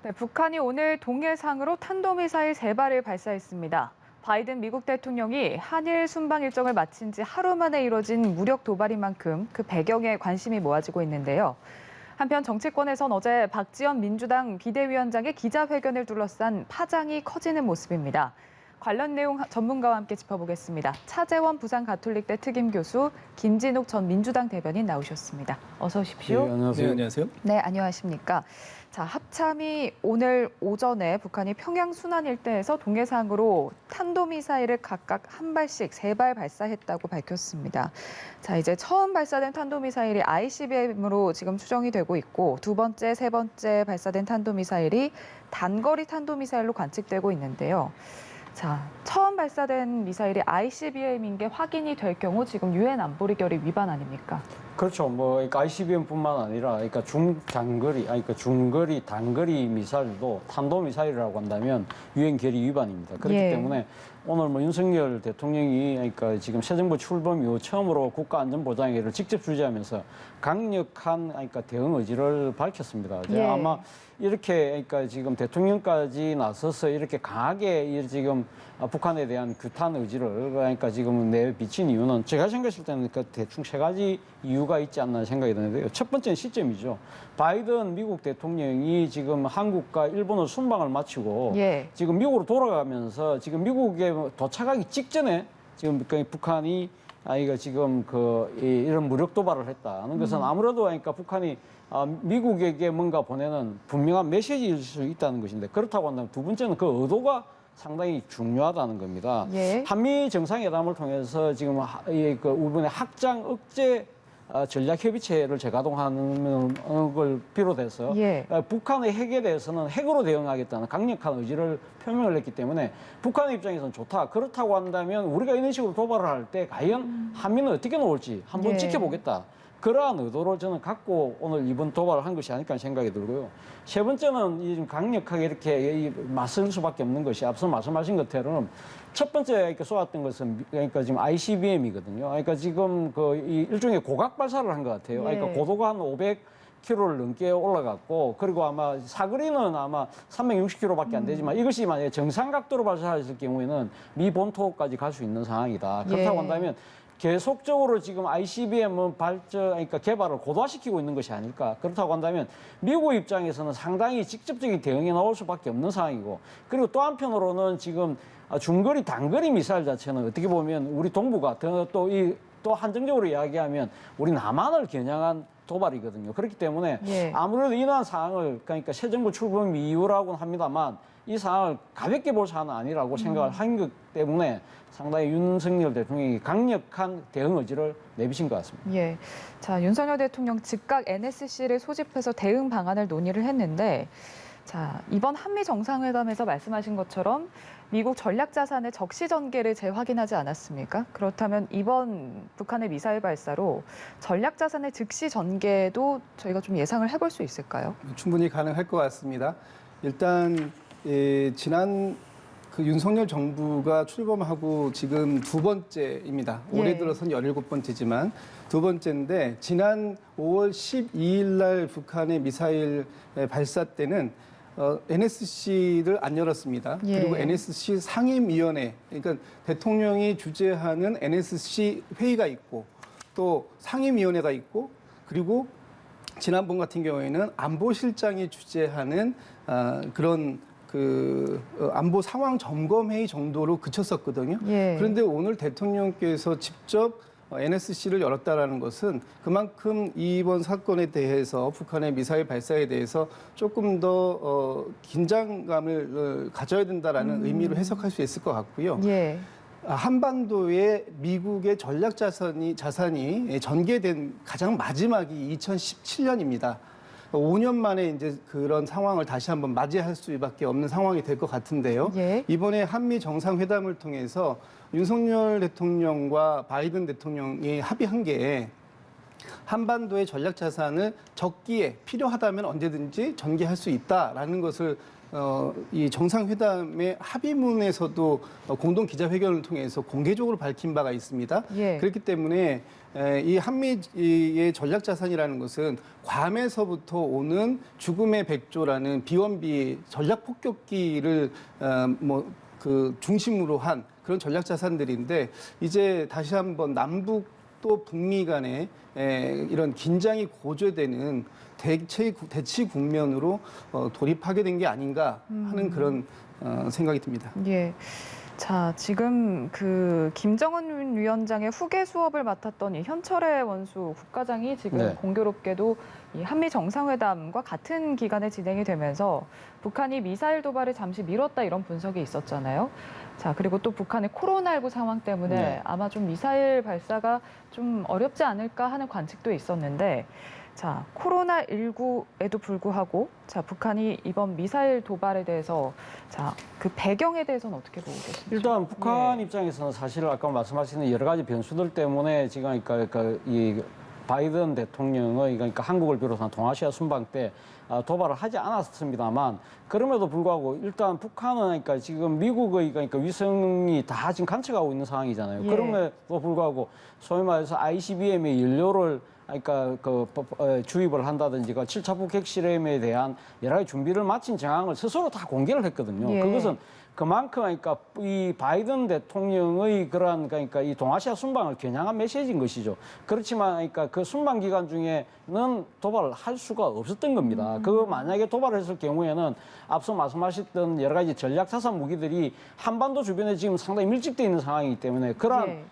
네, 북한이 오늘 동해상으로 탄도미사일 3발을 발사했습니다. 바이든 미국 대통령이 한일 순방 일정을 마친 지 하루 만에 이뤄진 무력 도발인 만큼 그 배경에 관심이 모아지고 있는데요. 한편 정치권에선 어제 박지원 민주당 비대위원장의 기자회견을 둘러싼 파장이 커지는 모습입니다. 관련 내용 전문가와 함께 짚어보겠습니다. 차재원 부산가톨릭대 특임교수, 김진욱 전 민주당 대변인 나오셨습니다. 어서 오십시오. 네, 안녕하세요. 네, 안녕하세요. 네, 안녕하십니까. 자, 합참이 오늘 오전에 북한이 평양 순안 일대에서 동해상으로 탄도미사일을 각각 한 발씩 3발 발사했다고 밝혔습니다. 자, 이제 처음 발사된 탄도미사일이 ICBM으로 지금 추정이 되고 있고 두 번째, 세 번째 발사된 탄도미사일이 단거리 탄도미사일로 관측되고 있는데요. 자, 처음 발사된 미사일이 ICBM인 게 확인이 될 경우 지금 유엔 안보리 결의 위반 아닙니까? 그렇죠. 그러니까 ICBM뿐만 아니라, 그러니까 중거리, 단거리 미사일도 탄도 미사일이라고 한다면 유엔 결의 위반입니다. 그렇기 때문에 오늘 윤석열 대통령이 그러니까 지금 새 정부 출범 이후 처음으로 국가안전보장회의를 직접 주재하면서 강력한 그러니까 대응 의지를 밝혔습니다. 아마 이렇게 그러니까 지금 대통령까지 나서서 이렇게 강하게 지금 북한에 대한 규탄 의지를 그러니까 지금 내비친 이유는 제가 생각했을 때는 그 대충 3가지 이유가 있지 않나 생각이 드는데요. 첫 번째는 시점이죠. 바이든 미국 대통령이 지금 한국과 일본을 순방을 마치고 지금 미국으로 돌아가면서 지금 미국에 도착하기 직전에 지금 북한이 이거 지금 이런 무력 도발을 했다는 것은 아무래도 그러니까 북한이 미국에게 뭔가 보내는 분명한 메시지일 수 있다는 것인데 그렇다고 한다면 두 번째는 그 의도가 상당히 중요하다는 겁니다. 한미 정상회담을 통해서 지금 이번에 확장 억제 전략협의체를 재가동하는 걸 비롯해서 북한의 핵에 대해서는 핵으로 대응하겠다는 강력한 의지를 표명을 했기 때문에 북한의 입장에서는 좋다. 그렇다고 한다면 우리가 이런 식으로 도발을 할 때 과연 한미는 어떻게 나올지 한번 지켜보겠다. 그러한 의도를 저는 갖고 오늘 이번 도발을 한 것이 아닐까 생각이 들고요. 세 번째는 좀 강력하게 이렇게 맞설 수밖에 없는 것이 앞서 말씀하신 것처럼 첫 번째 이렇게 쏘았던 것은 그러니까 지금 ICBM이거든요. 그러니까 지금 이 일종의 고각 발사를 한 것 같아요. 그러니까 고도가 한 500km를 넘게 올라갔고 그리고 아마 사거리는 아마 360km밖에 안 되지만 이것이 만약에 정상 각도로 발사했을 경우에는 미 본토까지 갈 수 있는 상황이다. 그렇다고 한다면 계속적으로 지금 ICBM은 그러니까 개발을 고도화시키고 있는 것이 아닐까. 그렇다고 한다면 미국 입장에서는 상당히 직접적인 대응이 나올 수밖에 없는 상황이고 그리고 또 한편으로는 지금 중거리, 단거리 미사일 자체는 어떻게 보면 우리 동북아 또 한정적으로 이야기하면 우리 남한을 겨냥한 도발이거든요. 그렇기 때문에 아무래도 이러한 상황을 그러니까 새 정부 출범 이후라고는 합니다만 이 상황을 가볍게 볼 사안은 아니라고 생각을 한 것 때문에 상당히 윤석열 대통령이 강력한 대응 의지를 내비친 것 같습니다. 자, 윤석열 대통령 즉각 NSC를 소집해서 대응 방안을 논의를 했는데 자, 이번 한미 정상회담에서 말씀하신 것처럼 미국 전략 자산의 적시 전개를 재확인하지 않았습니까? 그렇다면 이번 북한의 미사일 발사로 전략 자산의 즉시 전개도 저희가 좀 예상을 해볼 수 있을까요? 충분히 가능할 것 같습니다. 일단 지난 윤석열 정부가 출범하고 지금 2번째입니다. 올해 들어서는 17번째지만 2번째인데 지난 5월 12일 날 북한의 미사일 발사 때는 NSC를 안 열었습니다. 그리고 NSC 상임위원회, 그러니까 대통령이 주재하는 NSC 회의가 있고 또 상임위원회가 있고 그리고 지난번 같은 경우에는 안보실장이 주재하는 그런 안보 상황 점검 회의 정도로 그쳤었거든요. 그런데 오늘 대통령께서 직접 NSC를 열었다라는 것은 그만큼 이번 사건에 대해서 북한의 미사일 발사에 대해서 조금 더 긴장감을 가져야 된다라는 의미로 해석할 수 있을 것 같고요. 한반도에 미국의 전략 자산이 전개된 가장 마지막이 2017년입니다. 5년 만에 이제 그런 상황을 다시 한번 맞이할 수밖에 없는 상황이 될 것 같은데요. 이번에 한미 정상회담을 통해서 윤석열 대통령과 바이든 대통령이 합의한 게 한반도의 전략 자산을 적기에 필요하다면 언제든지 전개할 수 있다라는 것을 이 정상회담의 합의문에서도 공동 기자회견을 통해서 공개적으로 밝힌 바가 있습니다. 예. 그렇기 때문에 이 한미의 전략 자산이라는 것은 괌에서부터 오는 죽음의 백조라는 비원비 전략 폭격기를 그 중심으로 한 그런 전략 자산들인데 이제 다시 한번 남북 또 북미 간의 이런 긴장이 고조되는 대치 국면으로 돌입하게 된 게 아닌가 하는 그런 생각이 듭니다. 예. 자, 지금 그 김정은 위원장의 후계 수업을 맡았던 이 현철의 원수 국가장이 지금 네. 공교롭게도 이 한미 정상회담과 같은 기간에 진행이 되면서 북한이 미사일 도발을 잠시 미뤘다 이런 분석이 있었잖아요. 자, 그리고 또 북한의 코로나19 상황 때문에 네. 아마 좀 미사일 발사가 좀 어렵지 않을까 하는 관측도 있었는데 자, 코로나19에도 불구하고 자, 북한이 이번 미사일 도발에 대해서 자, 그 배경에 대해서는 어떻게 보고 계십니까? 일단 북한 입장에서는 사실 아까 말씀하신 여러 가지 변수들 때문에 지금 그러니까 이 바이든 대통령의 그러니까 한국을 비롯한 동아시아 순방 때 도발을 하지 않았습니다만 그럼에도 불구하고 일단 북한은 그러니까 지금 미국의 그러니까 위성이 다 지금 관측하고 있는 상황이잖아요. 예. 그럼에도 불구하고 소위 말해서 ICBM의 연료를 그러니까 주입을 한다든지 그 7차 북핵 실험에 대한 여러 가지 준비를 마친 정황을 스스로 다 공개를 했거든요. 예. 그것은 그만큼 그러니까 이 바이든 대통령의 그러한 그러니까 이 동아시아 순방을 겨냥한 메시지인 것이죠. 그렇지만 그러니까 그 순방 기간 중에는 도발을 할 수가 없었던 겁니다. 그 만약에 도발을 했을 경우에는 앞서 말씀하셨던 여러 가지 전략 자산 무기들이 한반도 주변에 지금 상당히 밀집되어 있는 상황이기 때문에 그러한 예.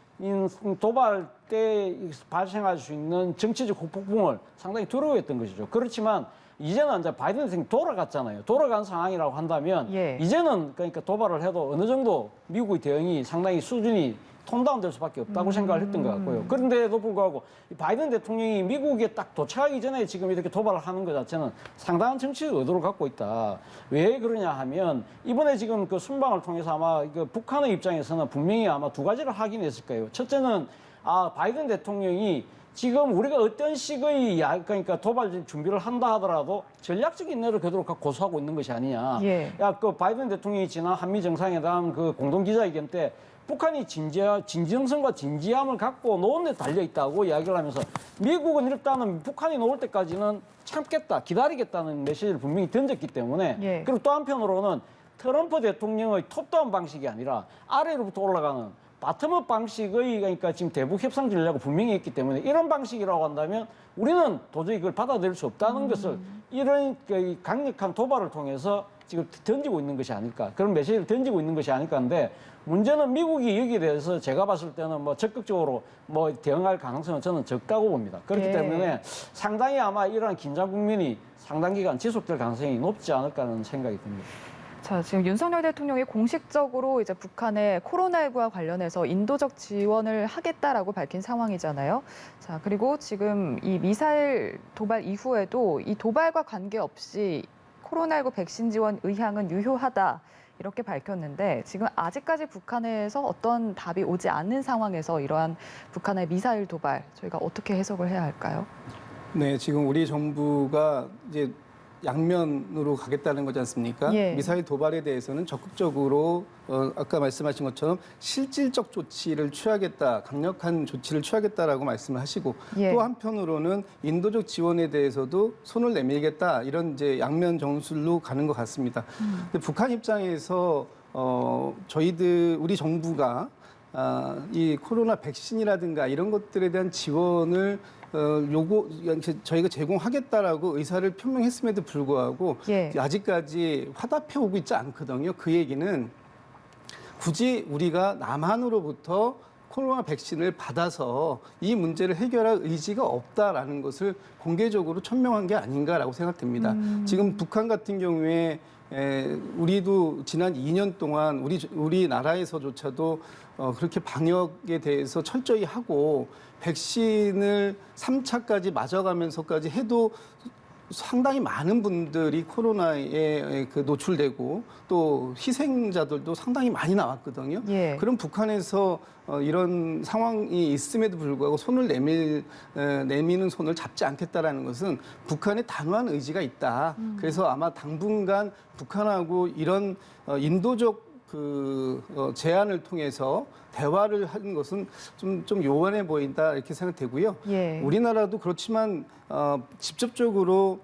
도발 때 발생할 수 있는 정치적 폭풍을 상당히 두려워했던 것이죠. 그렇지만 이제는 이제 바이든 대통령이 돌아갔잖아요. 돌아간 상황이라고 한다면 예. 이제는 그러니까 도발을 해도 어느 정도 미국의 대응이 상당히 수준이 톤다운 될 수밖에 없다고 생각을 했던 것 같고요. 그런데도 불구하고 이 바이든 대통령이 미국에 딱 도착하기 전에 지금 이렇게 도발을 하는 것 자체는 상당한 정치적 의도를 갖고 있다. 왜 그러냐 하면 이번에 지금 그 순방을 통해서 아마 그 북한의 입장에서는 분명히 아마 두 가지를 확인했을 거예요. 첫째는 바이든 대통령이 지금 우리가 어떤 식의 그러니까 도발 준비를 한다 하더라도 전략적인 인내를 그대로 고수하고 있는 것이 아니냐. 예. 그 바이든 대통령이 지난 한미 정상회담 그 공동 기자회견 때 북한이 진정성과 진지함을 갖고 노는 데 달려 있다고 이야기를 하면서 미국은 일단은 북한이 놓을 때까지는 참겠다, 기다리겠다는 메시지를 분명히 던졌기 때문에 예. 그리고 또 한편으로는 트럼프 대통령의 톱다운 방식이 아니라 아래로부터 올라가는 바텀업 방식의 그러니까 지금 대북 협상 전략을 분명히 했기 때문에 이런 방식이라고 한다면 우리는 도저히 그걸 받아들일 수 없다는 것을 이런 그 강력한 도발을 통해서 지금 던지고 있는 것이 아닐까 그런 메시지를 던지고 있는 것이 아닐까 하는데 문제는 미국이 여기에 대해서 제가 봤을 때는 뭐 적극적으로 뭐 대응할 가능성은 저는 적다고 봅니다. 그렇기 예. 때문에 상당히 아마 이러한 긴장 국면이 상당 기간 지속될 가능성이 높지 않을까 하는 생각이 듭니다. 자, 지금 윤석열 대통령이 공식적으로 이제 북한의 코로나19와 관련해서 인도적 지원을 하겠다라고 밝힌 상황이잖아요. 자, 그리고 지금 이 미사일 도발 이후에도 이 도발과 관계없이 코로나19 백신 지원 의향은 유효하다. 이렇게 밝혔는데 지금 아직까지 북한에서 어떤 답이 오지 않는 상황에서 이러한 북한의 미사일 도발 저희가 어떻게 해석을 해야 할까요? 네, 지금 우리 정부가 이제 양면으로 가겠다는 거지 않습니까? 예. 미사일 도발에 대해서는 적극적으로 아까 말씀하신 것처럼 실질적 조치를 취하겠다, 강력한 조치를 취하겠다라고 말씀을 하시고 예. 또 한편으로는 인도적 지원에 대해서도 손을 내밀겠다 이런 이제 양면 정술로 가는 것 같습니다. 근데 북한 입장에서 우리 정부가 이 코로나 백신이라든가 이런 것들에 대한 지원을 저희가 제공하겠다라고 의사를 표명했음에도 불구하고 예. 아직까지 화답해 오고 있지 않거든요. 그 얘기는 굳이 우리가 남한으로부터 코로나 백신을 받아서 이 문제를 해결할 의지가 없다라는 것을 공개적으로 천명한 게 아닌가라고 생각됩니다. 지금 북한 같은 경우에 우리도 지난 2년 동안 우리나라에서조차도 그렇게 방역에 대해서 철저히 하고 백신을 3차까지 맞아가면서까지 해도 상당히 많은 분들이 코로나에 그 노출되고 또 희생자들도 상당히 많이 나왔거든요. 예. 그럼 북한에서 이런 상황이 있음에도 불구하고 손을 내미는 손을 잡지 않겠다라는 것은 북한의 단호한 의지가 있다. 그래서 아마 당분간 북한하고 이런 인도적 제안을 통해서 대화를 하는 것은 좀 요원해 보인다 이렇게 생각되고요. 예. 우리나라도 그렇지만 직접적으로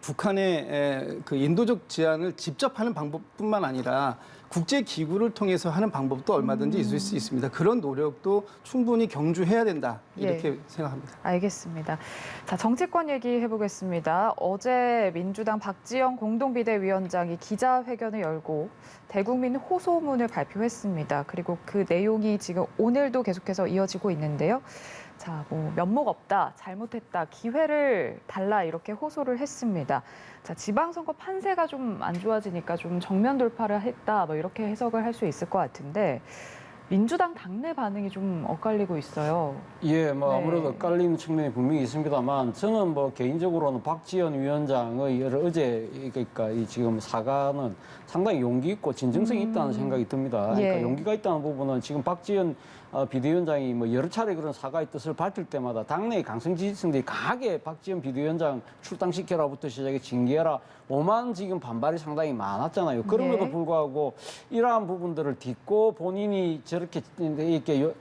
북한의 그 인도적 제안을 직접 하는 방법뿐만 아니라 국제 기구를 통해서 하는 방법도 얼마든지 있을 수 있습니다. 그런 노력도 충분히 경주해야 된다 이렇게 생각합니다. 알겠습니다. 자, 정치권 얘기해 보겠습니다. 어제 민주당 박지원 공동비대위원장이 기자회견을 열고 대국민 호소문을 발표했습니다. 그리고 그 내용이 지금 오늘도 계속해서 이어지고 있는데요. 자, 뭐 면목 없다, 잘못했다, 기회를 달라 이렇게 호소를 했습니다. 자, 지방선거 판세가 좀 안 좋아지니까 좀 정면 돌파를 했다, 뭐 이렇게 해석을 할 수 있을 것 같은데 민주당 당내 반응이 좀 엇갈리고 있어요. 예, 뭐 네. 아무래도 엇갈리는 측면이 분명히 있습니다만 저는 뭐 개인적으로는 박지원 위원장의 어제 그러니까 이 지금 사과는 상당히 용기 있고 진정성이 있다는 생각이 듭니다. 그러니까 예. 용기가 있다는 부분은 지금 박지원 비대위원장이 뭐 여러 차례 그런 사과의 뜻을 밝힐 때마다 당내의 강성 지지층들이 강하게 박지원 비대위원장 출당시켜라부터 시작해 징계해라 오만 지금 반발이 상당히 많았잖아요. 그럼에도 예. 불구하고 이러한 부분들을 딛고 본인이 저렇게 이렇게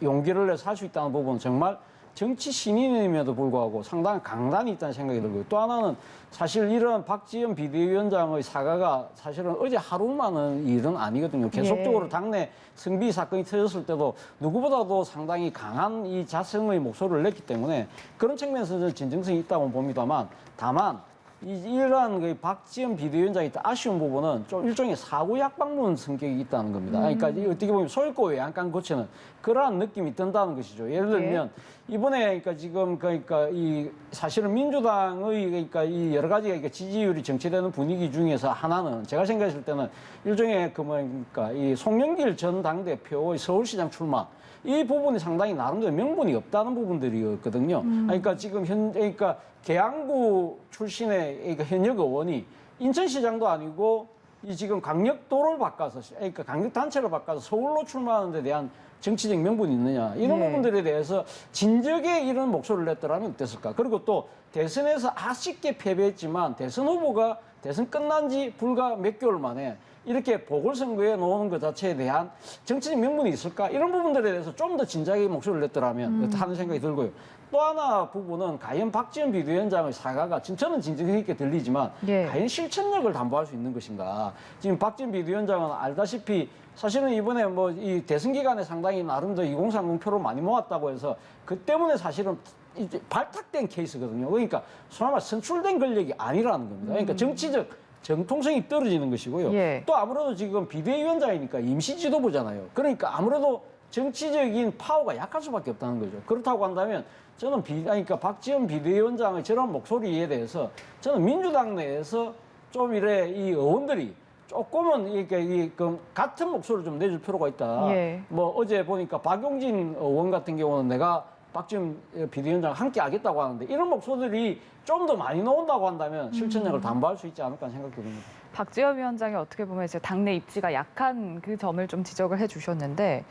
용기를 내서 할 수 있다는 부분은 정말 정치 신인임에도 불구하고 상당한 강단이 있다는 생각이 들고요. 또 하나는 사실 이런 박지원 비대위원장의 사과가 사실은 어제 하루만은 일은 아니거든요. 계속적으로 당내 승비 사건이 터졌을 때도 누구보다도 상당히 강한 이 자성의 목소리를 냈기 때문에 그런 측면에서 저는 진정성이 있다고 봅니다만 다만 이러한 그 박지원 비대위원장이 아쉬운 부분은 좀 일종의 사고약방문 성격이 있다는 겁니다. 그러니까 어떻게 보면 소일고 외양간 고치는 그러한 느낌이 든다는 것이죠. 예를 들면 이번에 그러니까 지금 그러니까 이 사실은 민주당의 그러니까 이 여러 가지 그러니까 지지율이 정체되는 분위기 중에서 하나는 제가 생각했을 때는 일종의 그 뭐니까 이 송영길 전 당대표의 서울시장 출마 이 부분이 상당히 나름대로 명분이 없다는 부분들이었거든요. 그러니까 지금 그러니까 계양구 출신의 그러니까 현역 의원이 인천시장도 아니고 이 지금 강력도를 바꿔서 그러니까 강력단체를 바꿔서 서울로 출마하는 데 대한 정치적 명분이 있느냐 이런 부분들에 대해서 진즉에 이런 목소리를 냈더라면 어땠을까. 그리고 또 대선에서 아쉽게 패배했지만 대선 후보가 대선 끝난 지 불과 몇 개월 만에 이렇게 보궐선거에 놓는 것 자체에 대한 정치적 명분이 있을까? 이런 부분들에 대해서 좀 더 진작에 목소리를 냈더라면 하는 생각이 들고요. 또 하나 부분은 과연 박지원 비대위원장의 사과가 저는 진정 있게 들리지만 과연 실천력을 담보할 수 있는 것인가? 지금 박지원 비대위원장은 알다시피 사실은 이번에 뭐 이 대선 기간에 상당히 나름대로 2030 표를 많이 모았다고 해서 그 때문에 사실은 이제 발탁된 케이스거든요. 그러니까 소위 말해 선출된 권력이 아니라는 겁니다. 그러니까 정치적 정통성이 떨어지는 것이고요. 또 아무래도 지금 비대위원장이니까 임시 지도부잖아요. 그러니까 아무래도 정치적인 파워가 약할 수밖에 없다는 거죠. 그렇다고 한다면 저는 그러니까 박지원 비대위원장의 저런 목소리에 대해서 저는 민주당 내에서 좀 이래 이 의원들이 조금은 이렇게 같은 목소리를 좀 내줄 필요가 있다. 뭐 어제 보니까 박용진 의원 같은 경우는 내가 박지원 비대위원장 함께 하겠다고 하는데 이런 목소리들이 좀 더 많이 나온다고 한다면 실천력을 담보할 수 있지 않을까 생각이 듭니다. 박지원 위원장이 어떻게 보면 이제 당내 입지가 약한 그 점을 좀 지적을 해주셨는데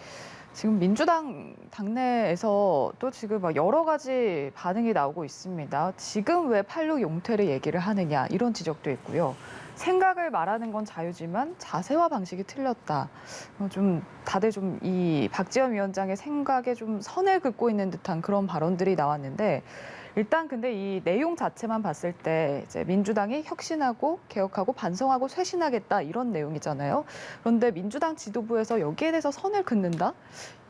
지금 민주당 당내에서 또 지금 막 여러 가지 반응이 나오고 있습니다. 지금 왜 8.6 용퇴를 얘기를 하느냐 이런 지적도 있고요. 생각을 말하는 건 자유지만 자세와 방식이 틀렸다. 좀 다들 좀 이 박지원 위원장의 생각에 좀 선을 긋고 있는 듯한 그런 발언들이 나왔는데 일단 근데 이 내용 자체만 봤을 때 이제 민주당이 혁신하고 개혁하고 반성하고 쇄신하겠다 이런 내용이잖아요. 그런데 민주당 지도부에서 여기에 대해서 선을 긋는다?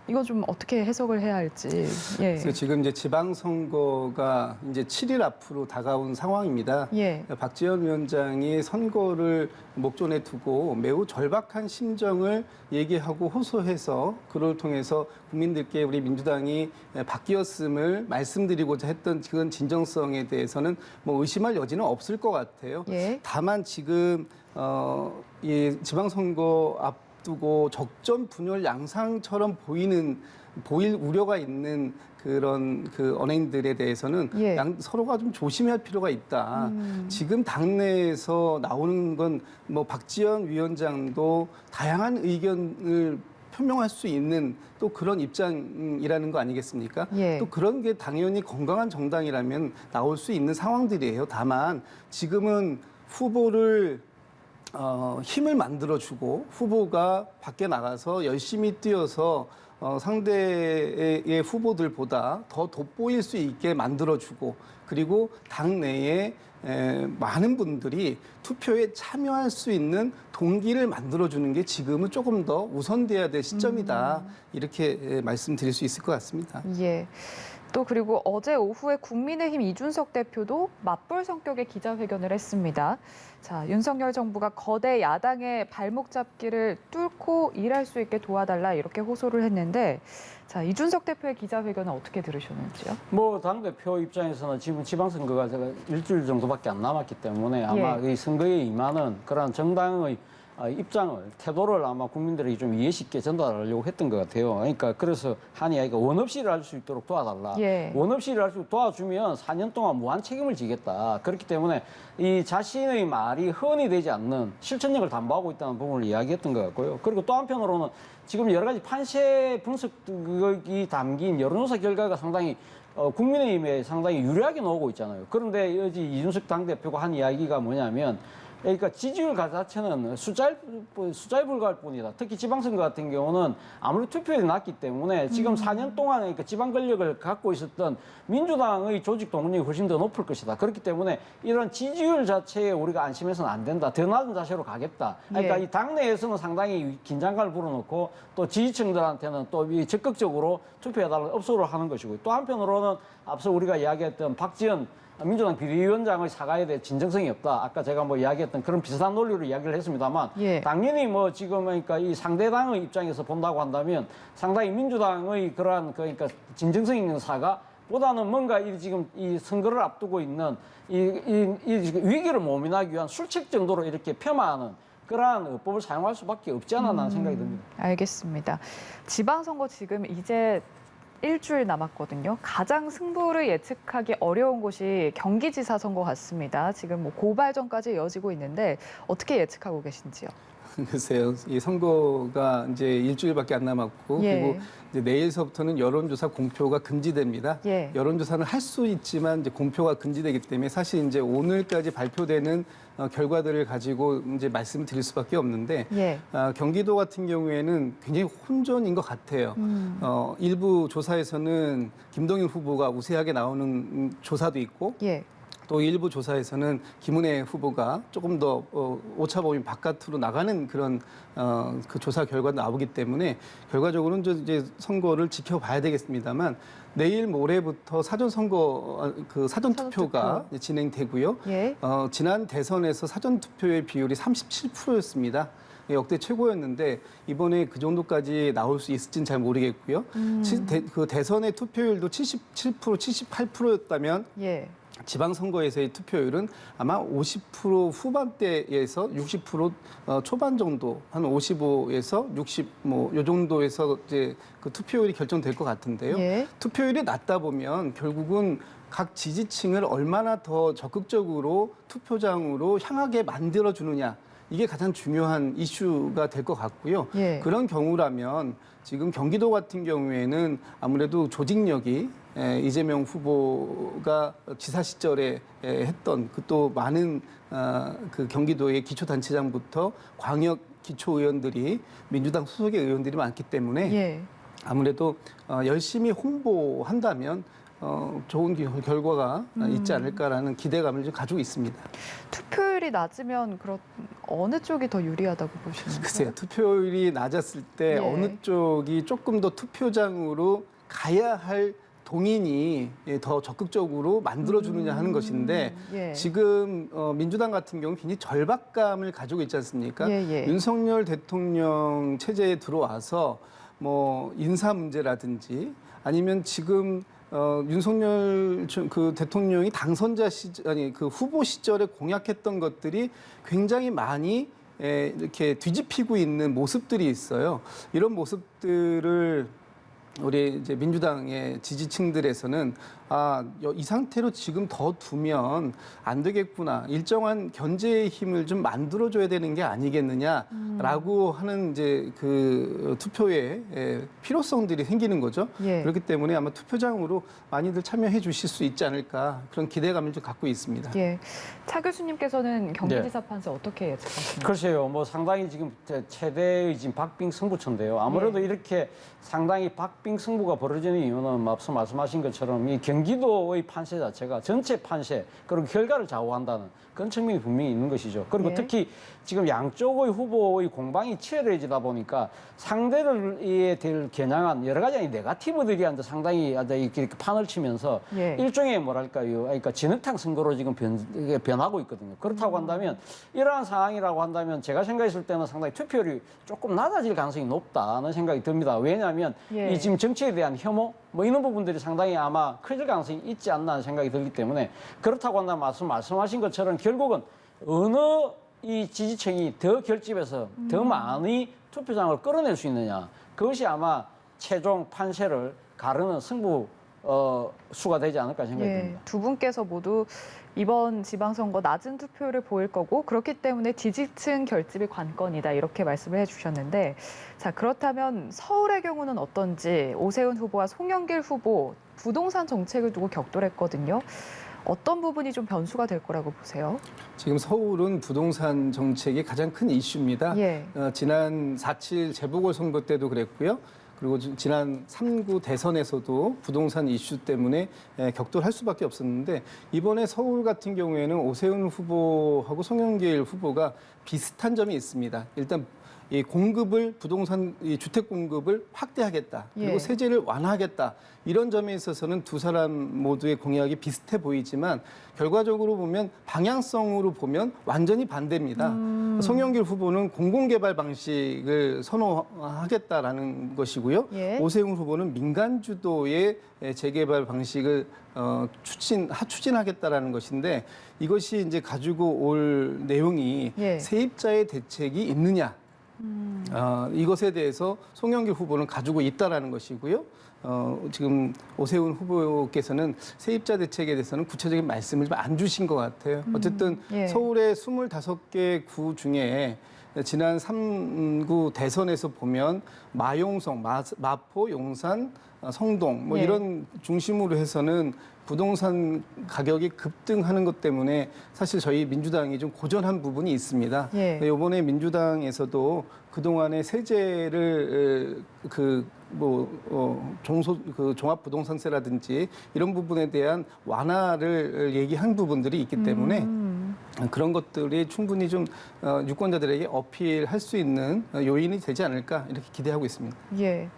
이거 좀 어떻게 해석을 해야 할지. 그래서 지금 이제 지방선거가 이제 7일 앞으로 다가온 상황입니다. 박지원 위원장이 선거를 목전에 두고 매우 절박한 심정을 얘기하고 호소해서 그걸 통해서 국민들께 우리 민주당이 바뀌었음을 말씀드리고자 했던 그런 진정성에 대해서는 뭐 의심할 여지는 없을 것 같아요. 다만 지금 이 지방선거 앞 두고 적전 분열 양상처럼 보이는 보일 우려가 있는 그런 그 언행들에 대해서는 예. 서로가 좀 조심해야 할 필요가 있다. 지금 당내에서 나오는 건 뭐 박지원 위원장도 다양한 의견을 표명할 수 있는 또 그런 입장이라는 거 아니겠습니까? 예. 또 그런 게 당연히 건강한 정당이라면 나올 수 있는 상황들이에요. 다만 지금은 후보를 힘을 만들어주고 후보가 밖에 나가서 열심히 뛰어서 상대의 후보들보다 더 돋보일 수 있게 만들어주고 그리고 당내에 많은 분들이 투표에 참여할 수 있는 동기를 만들어주는 게 지금은 조금 더 우선돼야 될 시점이다. 이렇게 말씀드릴 수 있을 것 같습니다. 예. 또 그리고 어제 오후에 국민의힘 이준석 대표도 맞불 성격의 기자회견을 했습니다. 자, 윤석열 정부가 거대 야당의 발목 잡기를 뚫고 일할 수 있게 도와달라 이렇게 호소를 했는데 자, 이준석 대표의 기자회견은 어떻게 들으셨는지요? 뭐 당대표 입장에서는 지금 지방선거가 제가 일주일 정도밖에 안 남았기 때문에 아마 예. 이 선거에 임하는 그런 정당의 입장을, 태도를 아마 국민들에게 좀 이해쉽게 전달하려고 했던 것 같아요. 그러니까 그래서 한 이야기가 원 없이 일할 수 있도록 도와달라. 예. 원 없이 일할 수 있도록 도와주면 4년 동안 무한 책임을 지겠다. 그렇기 때문에 이 자신의 말이 허언이 되지 않는 실천력을 담보하고 있다는 부분을 이야기했던 것 같고요. 그리고 또 한편으로는 지금 여러 가지 판세 분석이 담긴 여론조사 결과가 상당히 국민의힘에 상당히 유리하게 나오고 있잖아요. 그런데 어제 이준석 당대표가 한 이야기가 뭐냐면 그러니까 지지율 자체는 숫자에 불과할 뿐이다. 특히 지방선거 같은 경우는 아무리 투표율이 낮기 때문에 지금 4년 동안 그러니까 지방 권력을 갖고 있었던 민주당의 조직 동력이 훨씬 더 높을 것이다. 그렇기 때문에 이런 지지율 자체에 우리가 안심해서는 안 된다. 더 낮은 자세로 가겠다. 그러니까 예. 이 당내에서는 상당히 긴장감을 불어넣고 또 지지층들한테는 또 적극적으로 투표해달라는 업소를 하는 것이고 또 한편으로는 앞서 우리가 이야기했던 박지원 민주당 비대위원장의 사과에 대해 진정성이 없다. 아까 제가 뭐 이야기했던 그런 비슷한 논리로 이야기를 했습니다만 예. 당연히 뭐 지금 그러니까 이 상대당의 입장에서 본다고 한다면 상당히 민주당의 그러한 그러니까 진정성 있는 사과보다는 뭔가 이 지금 이 선거를 앞두고 있는 이 위기를 모면하기 위한 술책 정도로 이렇게 폄하하는 그러한 어법을 사용할 수밖에 없지 않나 하는 생각이 듭니다. 알겠습니다. 지방선거 지금 이제 일주일 남았거든요. 가장 승부를 예측하기 어려운 곳이 경기지사 선거 같습니다. 지금 뭐 고발전까지 이어지고 있는데 어떻게 예측하고 계신지요? 글쎄요, 이 선거가 이제 일주일밖에 안 남았고 예. 그리고 이제 내일서부터는 여론조사 공표가 금지됩니다. 예. 여론조사는 할 수 있지만 이제 공표가 금지되기 때문에 사실 이제 오늘까지 발표되는 결과들을 가지고 이제 말씀드릴 수밖에 없는데 예. 경기도 같은 경우에는 굉장히 혼전인 것 같아요. 일부 조사에서는 김동연 후보가 우세하게 나오는 조사도 있고 예. 또 일부 조사에서는 김은혜 후보가 조금 더 오차범위 바깥으로 나가는 그런 그 조사 결과도 나오기 때문에 결과적으로는 이제 선거를 지켜봐야 되겠습니다만 내일 모레부터 사전 선거 그 사전 투표가 진행되고요. 예. 지난 대선에서 사전 투표의 비율이 37%였습니다. 역대 최고였는데 이번에 그 정도까지 나올 수 있을지는 잘 모르겠고요. 그 대선의 투표율도 77%, 78%였다면 예. 지방선거에서의 투표율은 아마 50% 후반대에서 60% 초반 정도, 한 55에서 60, 뭐, 요 정도에서 이제 그 투표율이 결정될 것 같은데요. 예. 투표율이 낮다 보면 결국은 각 지지층을 얼마나 더 적극적으로 투표장으로 향하게 만들어주느냐. 이게 가장 중요한 이슈가 될 것 같고요. 예. 그런 경우라면 지금 경기도 같은 경우에는 아무래도 조직력이 이재명 후보가 지사 시절에 했던 그 또 많은 그 경기도의 기초단체장부터 광역 기초의원들이 민주당 소속의 의원들이 많기 때문에 예. 아무래도 열심히 홍보한다면 좋은 결과가 있지 않을까라는 기대감을 좀 가지고 있습니다. 투표율이 낮으면 어느 쪽이 더 유리하다고 보시는 글쎄요, 거예요? 투표율이 낮았을 때 예. 어느 쪽이 조금 더 투표장으로 가야 할 동인이 더 적극적으로 만들어주느냐 하는 것인데 예. 지금 민주당 같은 경우는 굉장히 절박감을 가지고 있지 않습니까? 예, 예. 윤석열 대통령 체제에 들어와서 뭐 인사 문제라든지 아니면 지금 윤석열 그 대통령이 당선자 그 후보 시절에 공약했던 것들이 굉장히 많이 이렇게 뒤집히고 있는 모습들이 있어요. 이런 모습들을 우리 이제 민주당의 지지층들에서는 이 상태로 지금 더 두면 안 되겠구나. 일정한 견제의 힘을 좀 만들어줘야 되는 게 아니겠느냐라고 하는 이제 그 투표의 필요성들이 생기는 거죠. 예. 그렇기 때문에 아마 투표장으로 많이들 참여해 주실 수 있지 않을까 그런 기대감을 좀 갖고 있습니다. 예. 차 교수님께서는 경기지사 판세 어떻게 예측하십니까? 글쎄요, 뭐 상당히 지금 최대의 지금 박빙 승부처인데요. 아무래도 이렇게 상당히 박빙 승부가 벌어지는 이유는 앞서 말씀하신 것처럼 이 경기도의 판세 자체가 전체 판세 그리고 결과를 좌우한다는 그런 측면이 분명히 있는 것이죠. 그리고 예. 특히 지금 양쪽의 후보의 공방이 치열해지다 보니까 상대를 겨냥한 여러 가지 네거티브들이 상당히 이렇게 판을 치면서 예. 일종의 뭐랄까요, 그러니까 진흙탕 선거로 지금 변하고 있거든요. 그렇다고 한다면 이러한 상황이라고 한다면 제가 생각했을 때는 상당히 투표율이 조금 낮아질 가능성이 높다는 생각이 듭니다. 왜냐하면 예. 이 지금 정치에 대한 혐오 뭐 이런 부분들이 상당히 아마 커질 가능성이 있지 않나 하는 생각이 들기 때문에 그렇다고 한다면 말씀하신 것처럼 결국은 어느 이 지지층이 더 결집해서 더 많이 투표장을 끌어낼 수 있느냐 그것이 아마 최종 판세를 가르는 승부 수가 되지 않을까 생각이 듭니다. 두 분께서 모두 이번 지방선거 낮은 투표를 보일 거고 그렇기 때문에 지지층 결집이 관건이다 이렇게 말씀을 해주셨는데 자 그렇다면 서울의 경우는 어떤지 오세훈 후보와 송영길 후보 부동산 정책을 두고 격돌했거든요. 어떤 부분이 좀 변수가 될 거라고 보세요? 지금 서울은 부동산 정책이 가장 큰 이슈입니다. 예. 지난 4.7 재보궐선거 때도 그랬고요. 그리고 지난 3구 대선에서도 부동산 이슈 때문에 격돌할 수밖에 없었는데 이번에 서울 같은 경우에는 오세훈 후보하고 송영길 후보가 비슷한 점이 있습니다. 일단 이 공급을 부동산 이 주택 공급을 확대하겠다. 그리고 예. 세제를 완화하겠다. 이런 점에 있어서는 두 사람 모두의 공약이 비슷해 보이지만 결과적으로 보면 방향성으로 보면 완전히 반대입니다. 송영길 후보는 공공개발 방식을 선호하겠다라는 것이고요. 예. 오세훈 후보는 민간 주도의 재개발 방식을 추진하겠다라는 것인데 이것이 이제 가지고 올 내용이 예. 세입자의 대책이 있느냐. 이것에 대해서 송영길 후보는 가지고 있다라는 것이고요. 지금 오세훈 후보께서는 세입자 대책에 대해서는 구체적인 말씀을 좀 안 주신 것 같아요. 어쨌든 예. 서울의 25개 구 중에 지난 3구 대선에서 보면 마용성, 마포, 용산, 성동 뭐 예. 이런 중심으로 해서는 부동산 가격이 급등하는 것 때문에 사실 저희 민주당이 좀 고전한 부분이 있습니다. 예. 이번에 민주당에서도 그동안의 세제를 종합부동산세라든지 이런 부분에 대한 완화를 얘기한 부분들이 있기 때문에 그런 것들이 충분히 좀 유권자들에게 어필할 수 있는 요인이 되지 않을까 이렇게 기대하고 있습니다. 예.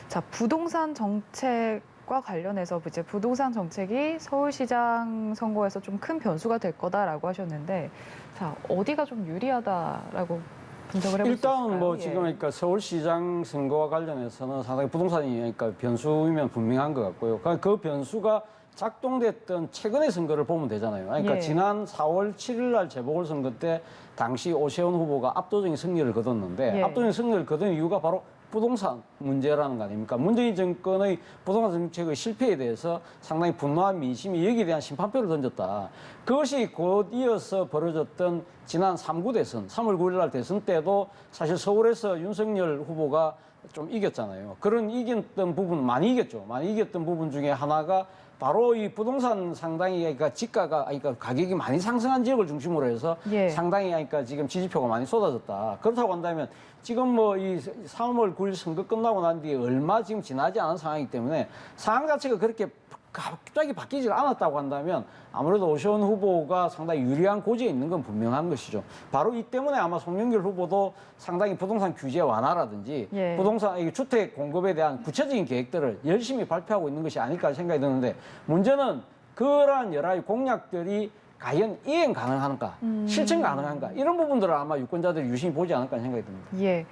자, 부동산 정책과 관련해서 이제 부동산 정책이 서울시장 선거에서 좀 큰 변수가 될 거다라고 하셨는데, 자, 어디가 좀 유리하다라고 분석을 해볼 수 있을까요? 일단 뭐 예. 지금 그러니까 서울시장 선거와 관련해서는 상당히 부동산이 그러니까 변수이면 분명한 것 같고요. 그 변수가 작동됐던 최근의 선거를 보면 되잖아요. 그러니까 예. 지난 4월 7일 날 재보궐선거 때 당시 오세훈 후보가 압도적인 승리를 거뒀는데 예. 압도적인 승리를 거둔 이유가 바로 부동산 문제라는 거 아닙니까? 문재인 정권의 부동산 정책의 실패에 대해서 상당히 분노한 민심이 여기에 대한 심판표를 던졌다. 그것이 곧 이어서 벌어졌던 지난 3구 대선, 3월 9일 날 대선 때도 사실 서울에서 윤석열 후보가 좀 이겼잖아요. 그런 이겼던 부분, 많이 이겼죠. 많이 이겼던 부분 중에 하나가 바로 이 부동산 상당히 그러니까 지가가 그러니까 가격이 많이 상승한 지역을 중심으로 해서 예. 상당히 그러니까 지금 지지표가 많이 쏟아졌다. 그렇다고 한다면 지금 뭐 이 3월 9일 선거 끝나고 난 뒤에 얼마 지금 지나지 않은 상황이기 때문에 상황 자체가 그렇게 갑자기 바뀌지 않았다고 한다면 아무래도 오세훈 후보가 상당히 유리한 고지에 있는 건 분명한 것이죠. 바로 이 때문에 아마 송영길 후보도 상당히 부동산 규제 완화라든지 예. 부동산 주택 공급에 대한 구체적인 계획들을 열심히 발표하고 있는 것이 아닐까 생각이 드는데 문제는 그러한 여러 가지 공약들이 과연 이행 가능한가, 실천 가능한가 이런 부분들을 아마 유권자들이 유심히 보지 않을까 생각이 듭니다. 예.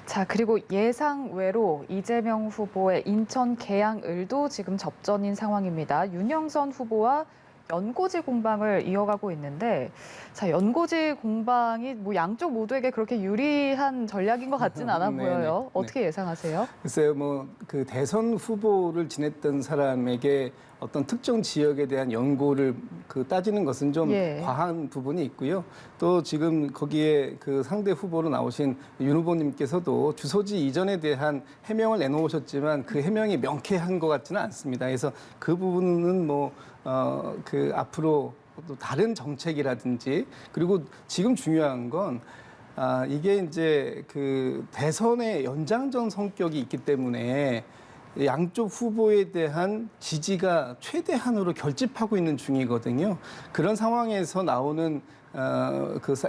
자, 그리고 예상 외로 이재명 후보의 인천 계양을도 지금 접전인 상황입니다. 윤영선 후보와 연고지 공방을 이어가고 있는데, 자, 연고지 공방이 뭐 양쪽 모두에게 그렇게 유리한 전략인 것 같지는 않아 네네. 보여요. 어떻게 예상하세요? 글쎄요, 뭐 그 대선 후보를 지냈던 사람에게 어떤 특정 지역에 대한 연고를 따지는 것은 좀 예. 과한 부분이 있고요. 또 지금 거기에 그 상대 후보로 나오신 윤 후보님께서도 주소지 이전에 대한 해명을 내놓으셨지만 그 해명이 명쾌한 것 같지는 않습니다. 그래서 그 부분은 앞으로 또 다른 정책이라든지, 그리고 지금 중요한 건 이게 이제 그 대선의 연장전 성격이 있기 때문에 양쪽 후보에 대한 지지가 최대한으로 결집하고 있는 중이거든요. 그런 상황에서 나오는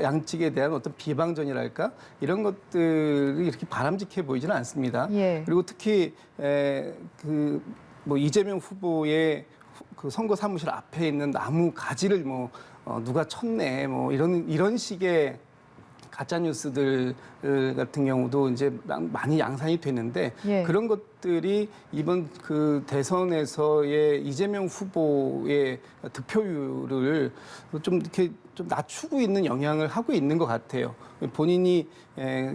양측에 대한 어떤 비방전이랄까 이런 것들이 이렇게 바람직해 보이지는 않습니다. 예. 그리고 특히 이재명 후보의 그 선거 사무실 앞에 있는 나무 가지를 누가 쳤네 이런 식의 가짜 뉴스들 같은 경우도 이제 많이 양산이 됐는데 예. 그런 것들이 이번 그 대선에서의 이재명 후보의 득표율을 좀 이렇게 좀 낮추고 있는 영향을 하고 있는 것 같아요. 본인이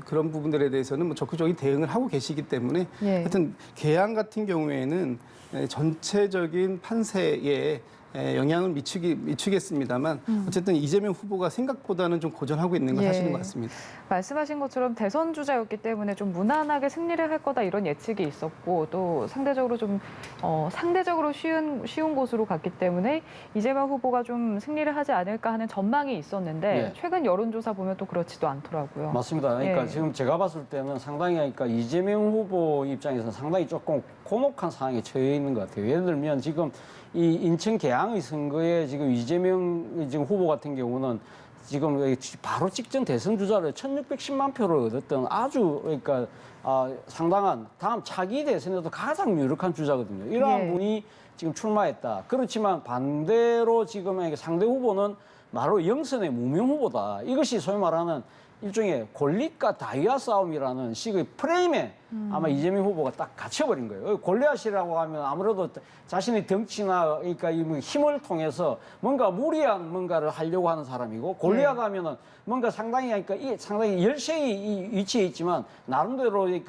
그런 부분들에 대해서는 적극적인 대응을 하고 계시기 때문에 예. 하여튼 개항 같은 경우에는 전체적인 판세에 영향을 미치겠습니다만 어쨌든 이재명 후보가 생각보다는 좀 고전하고 있는 건 예. 사실인 것 같습니다. 말씀하신 것처럼 대선 주자였기 때문에 좀 무난하게 승리를 할 거다 이런 예측이 있었고, 또 상대적으로 쉬운 곳으로 갔기 때문에 이재명 후보가 좀 승리를 하지 않을까 하는 전망이 있었는데 네. 최근 여론조사 보면 또 그렇지도 않더라고요. 맞습니다. 그러니까 예. 지금 제가 봤을 때는 상당히 이재명 후보 입장에서는 상당히 조금 곤혹한 상황에 처해 있는 것 같아요. 예를 들면 지금 이 인천 계양의 선거에 지금 이재명 지금 후보 같은 경우는 지금 바로 직전 대선 주자를 1,610만 표를 얻었던 아주 상당한 다음 차기 대선에도 가장 유력한 주자거든요. 이러한 예. 분이 지금 출마했다. 그렇지만 반대로 지금 상대 후보는 바로 영선의 무명 후보다. 이것이 소위 말하는 일종의 권리과 다이아 싸움이라는 식의 프레임에 아마 이재명 후보가 딱 갇혀버린 거예요. 골리앗이라고 하면 아무래도 자신의 덩치나 그러니까 이 힘을 통해서 뭔가 무리한 뭔가를 하려고 하는 사람이고, 골리앗 하면은 뭔가 상당히 상당히 열세의 위치에 있지만 나름대로 이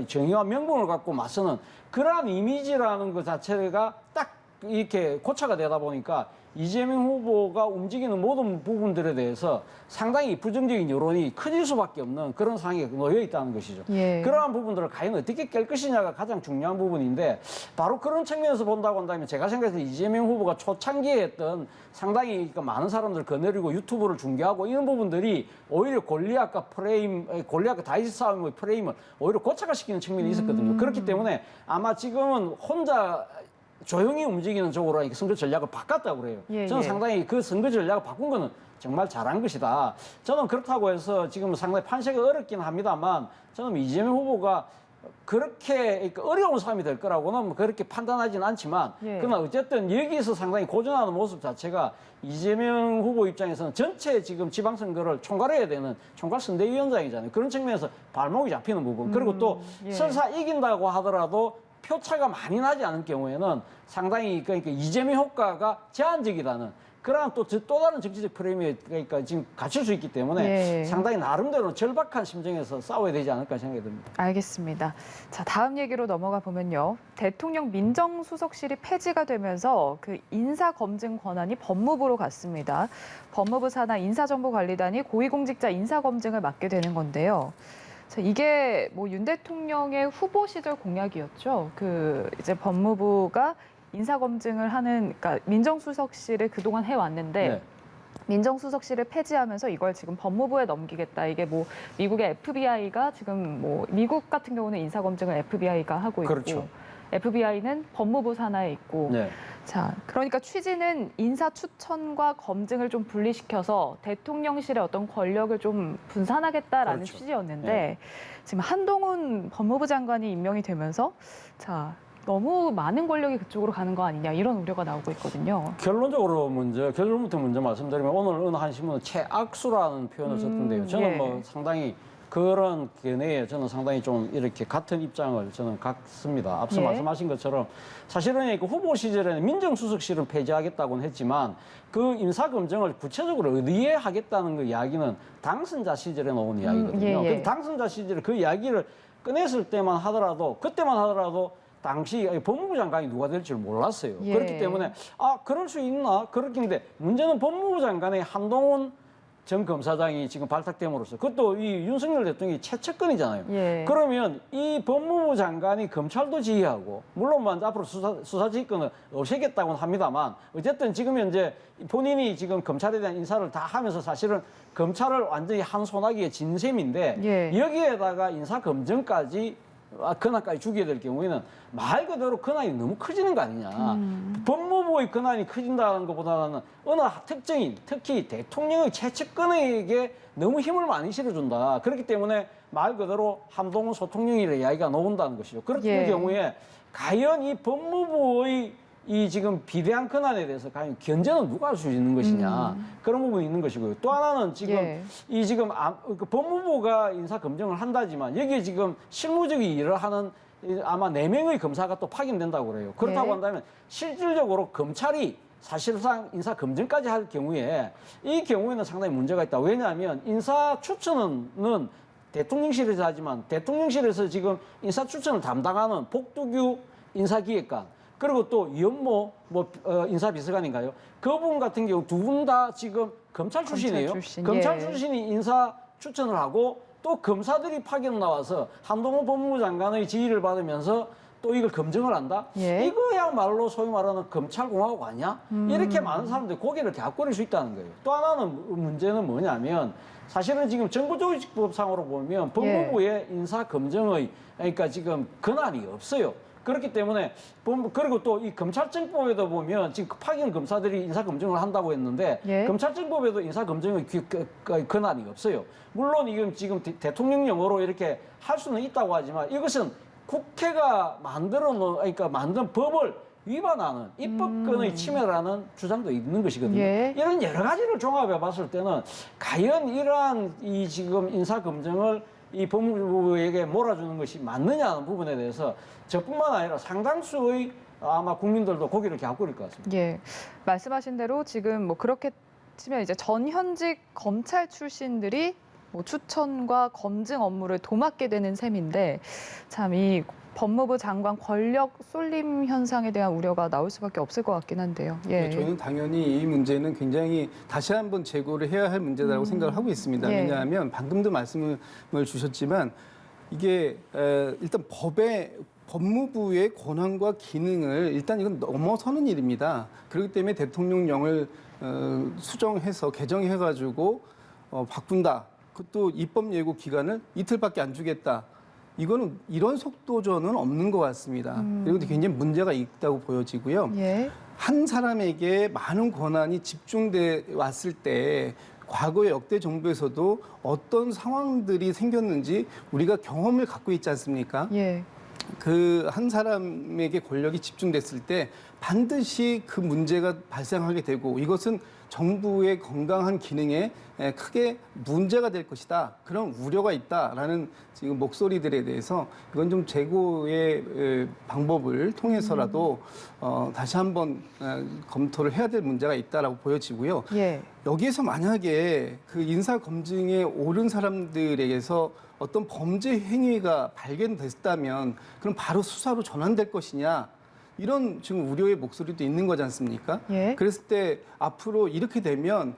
정의와 명분을 갖고 맞서는 그러한 이미지라는 것 자체가 딱 이렇게 고착화 되다 보니까 이재명 후보가 움직이는 모든 부분들에 대해서 상당히 부정적인 여론이 커질 수밖에 없는 그런 상황에 놓여 있다는 것이죠. 예. 그러한 부분들을 과연 어떻게 깰 것이냐가 가장 중요한 부분인데, 바로 그런 측면에서 본다고 한다면 제가 생각해서 이재명 후보가 초창기에 했던 상당히 많은 사람들을 거느리고 유튜브를 중계하고 이런 부분들이 오히려 골리앗과 다이스 싸움의 프레임을 오히려 고착화시키는 측면이 있었거든요. 그렇기 때문에 아마 지금은 혼자 조용히 움직이는 쪽으로 선거 전략을 바꿨다고 그래요. 예, 저는 예. 상당히 그 선거 전략을 바꾼 거는 정말 잘한 것이다. 저는 그렇다고 해서 지금 상당히 판세가 어렵긴 합니다만, 저는 이재명 후보가 그렇게 어려운 싸움이 될 거라고는 그렇게 판단하지는 않지만, 예. 그러나 어쨌든 여기서 상당히 고전하는 모습 자체가 이재명 후보 입장에서는 전체 지금 지방선거를 총괄해야 되는 총괄선대위원장이잖아요. 그런 측면에서 발목이 잡히는 부분. 그리고 또 예. 설사 이긴다고 하더라도 표차가 많이 나지 않을 경우에는 상당히 그러니까 이재명 효과가 제한적이라는 그러한 또 다른 정치적 프레임에 지금 갇힐 수 있기 때문에 예. 상당히 나름대로 절박한 심정에서 싸워야 되지 않을까 생각이 듭니다. 알겠습니다. 자, 다음 얘기로 넘어가 보면요. 대통령 민정수석실이 폐지가 되면서 그 인사검증 권한이 법무부로 갔습니다. 법무부 산하 인사정보관리단이 고위공직자 인사검증을 맡게 되는 건데요. 자, 이게 윤 대통령의 후보 시절 공약이었죠. 이제 법무부가 인사검증을 하는, 그러니까 민정수석실을 그동안 해왔는데, 네. 민정수석실을 폐지하면서 이걸 지금 법무부에 넘기겠다. 이게 미국의 FBI가 지금 미국 같은 경우는 인사검증을 FBI가 하고 있고, 그렇죠. FBI는 법무부 산하에 있고, 네. 자, 그러니까 취지는 인사 추천과 검증을 좀 분리시켜서 대통령실의 어떤 권력을 좀 분산하겠다라는 그렇죠. 취지였는데, 네. 지금 한동훈 법무부 장관이 임명이 되면서, 자, 너무 많은 권력이 그쪽으로 가는 거 아니냐 이런 우려가 나오고 있거든요. 결론부터 먼저 말씀드리면 오늘 어느 한 신문은 최악수라는 표현을 썼던데요. 저는 예. 뭐 상당히 그런 견해에 저는 상당히 좀 이렇게 같은 입장을 저는 갖습니다. 앞서 예. 말씀하신 것처럼 사실은 그 후보 시절에는 민정수석실을 폐지하겠다고는 했지만 그 인사검증을 구체적으로 어디에 하겠다는 그 이야기는 당선자 시절에 나온 이야기거든요. 예, 예. 그 당선자 시절에 그 이야기를 꺼냈을 때만 하더라도 그때만 하더라도 당시 법무부 장관이 누가 될지 몰랐어요. 예. 그렇기 때문에 그럴 수 있나? 그렇긴 한데 문제는 법무부 장관의 한동훈 전 검사장이 지금 발탁됨으로써 그것도 이 윤석열 대통령이 최측근이잖아요. 예. 그러면 이 법무부 장관이 검찰도 지휘하고 물론 뭐 앞으로 수사 지휘권을 없애겠다고는 합니다만 어쨌든 지금 현재 본인이 지금 검찰에 대한 인사를 다 하면서 사실은 검찰을 완전히 한 소나기에 진 셈인데 예. 여기에다가 인사 검증까지 권한까지 주게 될 경우에는 말 그대로 권한이 너무 커지는 거 아니냐. 법무부의 권한이 커진다는 것보다는 어느 특정인, 특히 대통령의 최측근에게 너무 힘을 많이 실어준다. 그렇기 때문에 말 그대로 한동훈 소통령이라는 이야기가 나온다는 것이죠. 그렇던 예. 경우에 과연 이 법무부의 이 지금 비대한 권한에 대해서 과연 견제는 누가 할 수 있는 것이냐 그런 부분이 있는 것이고요. 또 하나는 지금 예. 이 지금 그 법무부가 인사 검증을 한다지만 여기에 지금 실무적인 일을 하는 아마 4명의 검사가 또 파견된다고 그래요. 그렇다고 네. 한다면 실질적으로 검찰이 사실상 인사 검증까지 할 경우에 이 경우에는 상당히 문제가 있다. 왜냐하면 인사 추천은 대통령실에서 하지만 대통령실에서 지금 인사 추천을 담당하는 복두규 인사기획관 그리고 또 이현모 인사비서관인가요? 그분 같은 경우 두 분 다 지금 검찰 출신이에요. 검찰 예. 출신이 인사 추천을 하고 또 검사들이 파견 나와서 한동훈 법무부 장관의 지휘를 받으면서 또 이걸 검증을 한다? 예. 이거야말로 소위 말하는 검찰공화국 아니야? 이렇게 많은 사람들이 고개를 갸꼬릴 수 있다는 거예요. 또 하나는 문제는 뭐냐면 사실은 지금 정부조직법상으로 보면 법무부의 인사 검증의 그러니까 지금 권한이 없어요. 그렇기 때문에 그리고 또 이 검찰청법에도 보면 지금 파견 검사들이 인사 검증을 한다고 했는데 예. 검찰청법에도 인사 검증의 권한이 없어요. 물론 이건 지금 대통령령으로 이렇게 할 수는 있다고 하지만 이것은 국회가 그러니까 만든 법을 위반하는 입법권의 침해라는 주장도 있는 것이거든요. 예. 이런 여러 가지를 종합해 봤을 때는 과연 이러한 이 지금 인사 검증을 이 법무부에게 몰아주는 것이 맞느냐는 부분에 대해서 저뿐만 아니라 상당수의 아마 국민들도 고개를 갸꼬릴 것 같습니다. 예, 말씀하신 대로 지금 뭐 그렇게 치면 이제 전현직 검찰 출신들이 뭐 추천과 검증 업무를 도맡게 되는 셈인데 참 이 법무부 장관 권력 쏠림 현상에 대한 우려가 나올 수밖에 없을 것 같긴 한데요. 예. 네, 저희는 당연히 이 문제는 굉장히 다시 한번 재고를 해야 할 문제라고 생각을 하고 있습니다. 예. 왜냐하면 방금도 말씀을 주셨지만 이게 일단 법무부의 권한과 기능을 일단 이건 넘어서는 일입니다. 그렇기 때문에 대통령령을 수정해서 개정해가지고 바꾼다. 그것도 입법 예고 기간을 이틀밖에 안 주겠다. 이거는 이런 속도전은 없는 것 같습니다. 그리고 굉장히 문제가 있다고 보여지고요. 예. 한 사람에게 많은 권한이 집중돼 왔을 때 과거의 역대 정부에서도 어떤 상황들이 생겼는지 우리가 경험을 갖고 있지 않습니까? 예. 그 한 사람에게 권력이 집중됐을 때 반드시 그 문제가 발생하게 되고 이것은 정부의 건강한 기능에 크게 문제가 될 것이다. 그런 우려가 있다라는 지금 목소리들에 대해서 이건 좀 재고의 방법을 통해서라도 다시 한번 검토를 해야 될 문제가 있다라고 보여지고요. 예. 여기에서 만약에 그 인사 검증에 오른 사람들에게서 어떤 범죄 행위가 발견됐다면 그럼 바로 수사로 전환될 것이냐 이런 지금 우려의 목소리도 있는 거지 않습니까? 예. 그랬을 때 앞으로 이렇게 되면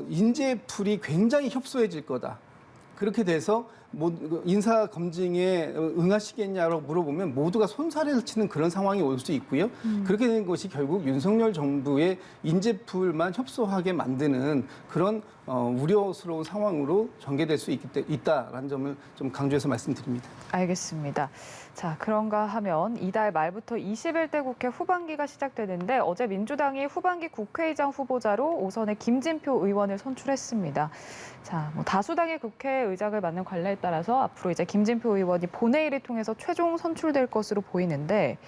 인재풀이 굉장히 협소해질 거다. 그렇게 돼서 뭐 인사 검증에 응하시겠냐고 물어보면 모두가 손사래를 치는 그런 상황이 올 수 있고요. 그렇게 된 것이 결국 윤석열 정부의 인재풀만 협소하게 만드는 그런 우려스러운 상황으로 전개될 수 있다라는 점을 좀 강조해서 말씀드립니다. 알겠습니다. 자, 그런가 하면 이달 말부터 21대 국회 후반기가 시작되는데 어제 민주당이 후반기 국회의장 후보자로 오선의 김진표 의원을 선출했습니다. 자, 뭐 다수당의 국회의장을 맡는 관례에 따라서 앞으로 이제 김진표 의원이 본회의를 통해서 최종 선출될 것으로 보이는데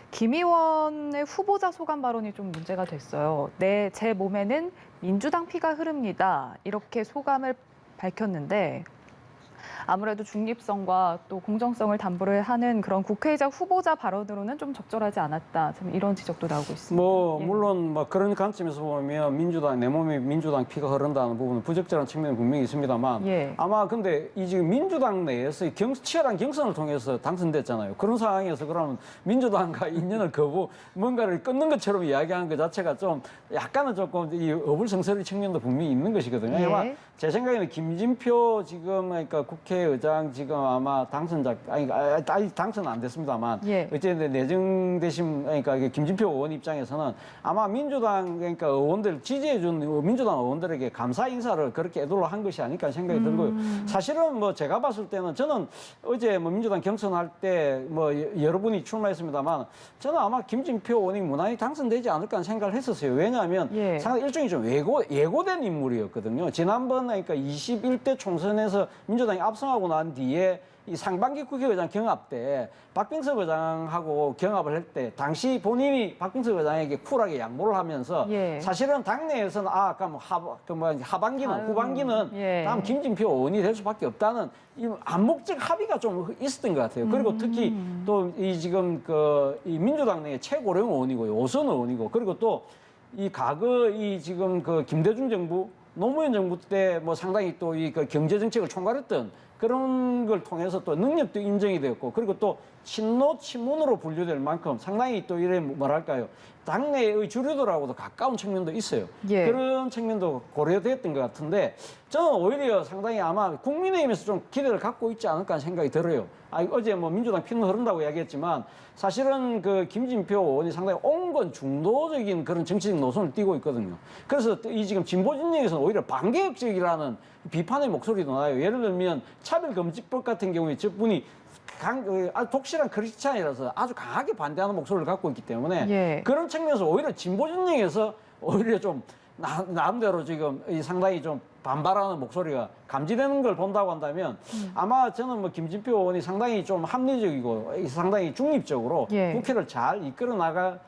김 의원의 후보자 소감 발언이 좀 문제가 됐어요. 제 몸에는 민주당 피가 흐릅니다. 이렇게 소감을 밝혔는데 아무래도 중립성과 또 공정성을 담보를 하는 그런 국회의장 후보자 발언으로는 좀 적절하지 않았다. 좀 이런 지적도 나오고 있습니다. 뭐 예. 물론 뭐 그런 관점에서 보면 민주당 내 몸에 민주당 피가 흐른다는 부분은 부적절한 측면이 분명히 있습니다만 예. 아마 근데 이 지금 민주당 내에서 치열한 경선을 통해서 당선됐잖아요. 그런 상황에서 그러면 민주당과 인연을 뭔가를 끊는 것처럼 이야기하는 것 자체가 좀 약간은 조금 이 어불성설의 측면도 분명히 있는 것이거든요. 예. 아마 제 생각에는 김진표 지금 그러니까 국회의장 지금 아마 당선자 아니 당선 안 됐습니다만 예. 어쨌든 내정되신 그러니까 김진표 의원 입장에서는 아마 민주당 그러니까 의원들 지지해준 민주당 의원들에게 감사 인사를 그렇게 애도로 한 것이 아닐까 생각이 들고요. 사실은 뭐 제가 봤을 때는 저는 어제 뭐 민주당 경선할 때 뭐 여러분이 출마했습니다만 저는 아마 김진표 의원이 무난히 당선되지 않을까 하는 생각을 했었어요. 왜냐하면 예. 상당히 일종의 좀 예고된 인물이었거든요. 지난번 그러니까 21대 총선에서 민주당이 압승하고 난 뒤에 이 상반기 국회의장 경합 때 박빙석 의장하고 경합을 할 때 당시 본인이 박빙석 의장에게 쿨하게 양보를 하면서 예. 사실은 당내에서는 그럼 하반기는 후반기는 예. 다음 김진표 의원이 될 수밖에 없다는 이 암묵적 합의가 좀 있었던 것 같아요. 그리고 특히 또 이 지금 이 민주당 내에 최고령 의원이고요, 5선 의원이고 그리고 또 이 과거 이 지금 김대중 정부 노무현 정부 때 뭐 상당히 또 이 경제 정책을 총괄했던 그런 걸 통해서 또 능력도 인정이 되었고 그리고 또 친노친문으로 분류될 만큼 상당히 또 이래 뭐랄까요 당내의 주류들하고도 가까운 측면도 있어요. 예. 그런 측면도 고려됐던 것 같은데 저는 오히려 상당히 아마 국민의힘에서 좀 기대를 갖고 있지 않을까 하는 생각이 들어요. 어제 뭐 민주당 피는 흐른다고 이야기했지만 사실은 김진표 의원이 상당히 온건 중도적인 그런 정치적 노선을 띠고 있거든요. 그래서 이 지금 진보 진영에서는 오히려 반개혁적이라는 비판의 목소리도 나요. 예를 들면 차별금지법 같은 경우에 저분이 독실한 크리스찬이라서 아주 강하게 반대하는 목소리를 갖고 있기 때문에 예. 그런 측면에서 오히려 진보 진영에서 오히려 좀 나름대로 지금 상당히 좀 반발하는 목소리가 감지되는 걸 본다고 한다면 아마 저는 뭐 김진표 의원이 상당히 좀 합리적이고 상당히 중립적으로 예. 국회를 잘 이끌어 나갈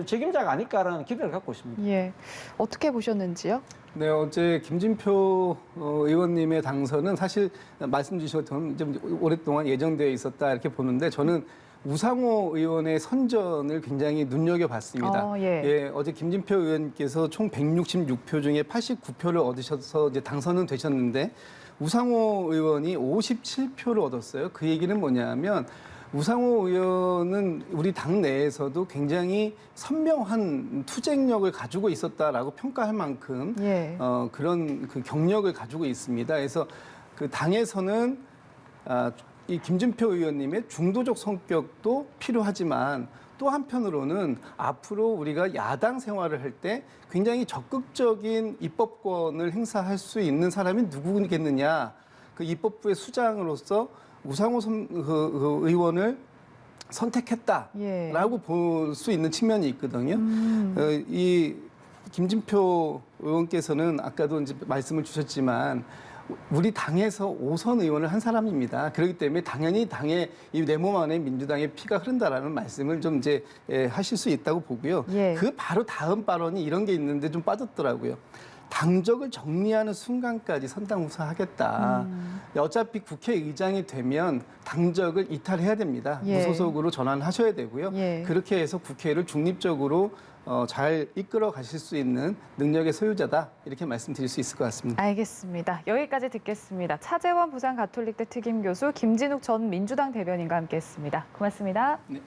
책임자가 아닐까라는 기대를 갖고 있습니다. 예. 어떻게 보셨는지요? 네, 어제 김진표 의원님의 당선은 사실 말씀 주신 것처럼 좀 오랫동안 예정되어 있었다 이렇게 보는데 저는 우상호 의원의 선전을 굉장히 눈여겨봤습니다. 예. 어제 김진표 의원께서 총 166표 중에 89표를 얻으셔서 이제 당선은 되셨는데 우상호 의원이 57표를 얻었어요. 그 얘기는 뭐냐면 우상호 의원은 우리 당 내에서도 굉장히 선명한 투쟁력을 가지고 있었다라고 평가할 만큼 예. 그런 경력을 가지고 있습니다. 그래서 그 당에서는 이 김진표 의원님의 중도적 성격도 필요하지만 또 한편으로는 앞으로 우리가 야당 생활을 할 때 굉장히 적극적인 입법권을 행사할 수 있는 사람이 누구겠느냐. 그 입법부의 수장으로서 우상호 의원을 선택했다라고 예. 볼 수 있는 측면이 있거든요. 이 김진표 의원께서는 아까도 이제 말씀을 주셨지만 우리 당에서 5선 의원을 한 사람입니다. 그렇기 때문에 당연히 당의 이 내 몸 안에 민주당의 피가 흐른다라는 말씀을 좀 이제 하실 수 있다고 보고요. 예. 그 바로 다음 발언이 이런 게 있는데 좀 빠졌더라고요. 당적을 정리하는 순간까지 선당우사하겠다. 어차피 국회의장이 되면 당적을 이탈해야 됩니다. 예. 무소속으로 전환하셔야 되고요. 예. 그렇게 해서 국회를 중립적으로 잘 이끌어 가실 수 있는 능력의 소유자다. 이렇게 말씀드릴 수 있을 것 같습니다. 알겠습니다. 여기까지 듣겠습니다. 차재원 부산가톨릭대 특임교수 김진욱 전 민주당 대변인과 함께했습니다. 고맙습니다. 네.